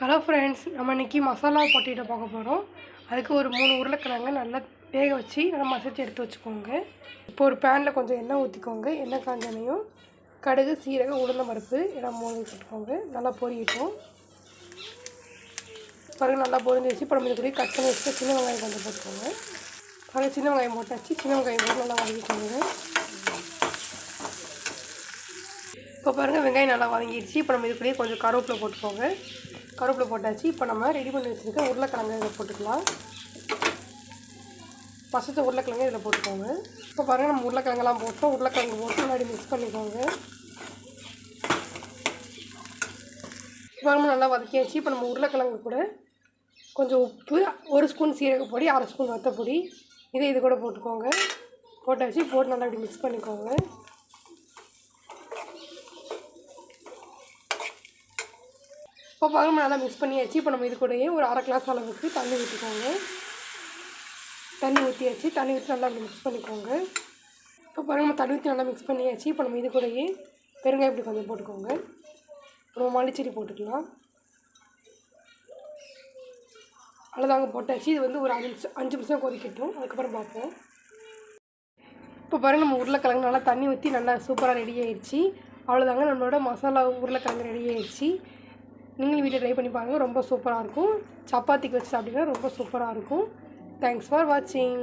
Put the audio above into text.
Hello friends, நம்ம இன்றைக்கி masala potato பார்க்க போகிறோம். அதுக்கு ஒரு 3 உருளைக்கிழங்கு நல்லா வேக வச்சு நல்லா மசிச்சு எடுத்து வச்சுக்கோங்க. இப்போ ஒரு பேனில் கொஞ்சம் எண்ணெய் ஊற்றிக்கோங்க. எண்ணெய் காஞ்சனையும் கடுகு, சீரகம், உளுந்தம் பருப்பு எல்லாம் மூணு போட்டுக்கோங்க. நல்லா பொரியட்டும். பாருங்கள், நல்லா பொரிஞ்சிச்சு. இப்போ நம்ம இதுக்குள்ளே கட் பண்ணி வச்சுட்டு சின்ன வெங்காயம் கொஞ்சம் போட்டுக்கோங்க. பாருங்கள், சின்ன வெங்காயம் போட்டாச்சு. சின்ன வெங்காயம் போட்டு நல்லா வதக்கிக்கோங்க. இப்போ பாருங்கள், வெங்காயம் நல்லா வதங்கிடுச்சு. இப்போ நம்ம இதுக்குள்ளேயே கொஞ்சம் கருவேப்பிலை போட்டுக்கோங்க. கருவேப்பிலை போட்டாச்சு. இப்போ நம்ம ரெடி பண்ணி வச்சுருக்க உருளைக்கிழங்கு இதில் போட்டுக்கலாம். மசித்த உருளைக்கிழங்கு இதில் போட்டுக்கோங்க. இப்போ பாருங்கள், நம்ம உருளைக்கிழங்கெல்லாம் போட்டோம். உருளைக்கிழங்கு போட்டு முன்னாடி மிக்ஸ் பண்ணிக்கோங்க. பாருங்கள், நல்லா வதக்கியாச்சு. இப்போ நம்ம உருளைக்கிழங்கு கூட கொஞ்சம் உப்பு, 1 ஸ்பூன் சீரகப்பொடி, 1/2 ஸ்பூன் வத்தப்பொடி இது கூட போட்டுக்கோங்க. போட்டாச்சு. போட்டு நல்லா இப்படி மிக்ஸ் பண்ணிக்கோங்க. இப்போ பாருங்கள், நல்லா மிக்ஸ் பண்ணியாச்சு. இப்போ நம்ம இது கூடயே ஒரு 1/2 கிளாஸ் அளவுக்கு தண்ணி ஊற்றிக்கோங்க. தண்ணி ஊற்றியாச்சு. தண்ணி ஊற்றி நல்லா அப்படி மிக்ஸ் பண்ணிக்கோங்க. இப்போ பாருங்கள், நம்ம தண்ணி ஊற்றி நல்லா மிக்ஸ் பண்ணியாச்சு. இப்போ நம்ம இது கூடயே பெருங்காயம் இப்படி கொஞ்சம் போட்டுக்கோங்க. நம்ம மல்லிச்செடி போட்டுக்கலாம். அவ்வளோதாங்க, போட்டாச்சு. இது வந்து ஒரு 5 நிமிஷம் கொதிக்கட்டும். அதுக்கப்புறம் பார்ப்போம். இப்போ பாருங்கள், நம்ம உருளைக்கிழங்கு நல்லா தண்ணி ஊற்றி நல்லா சூப்பராக ரெடி ஆகிடுச்சு. அவ்வளோதாங்க, நம்மளோட மசாலா உருளைக்கிழங்கு ரெடி ஆகிடுச்சு. நீங்களும் வீட்டில் ட்ரை பண்ணி பாருங்கள். ரொம்ப சூப்பராக இருக்கும். சப்பாத்திக்கு வச்சு சாப்பிட்டீங்கன்னா ரொம்ப சூப்பராக இருக்கும். தேங்க்ஸ் ஃபார் வாட்சிங்.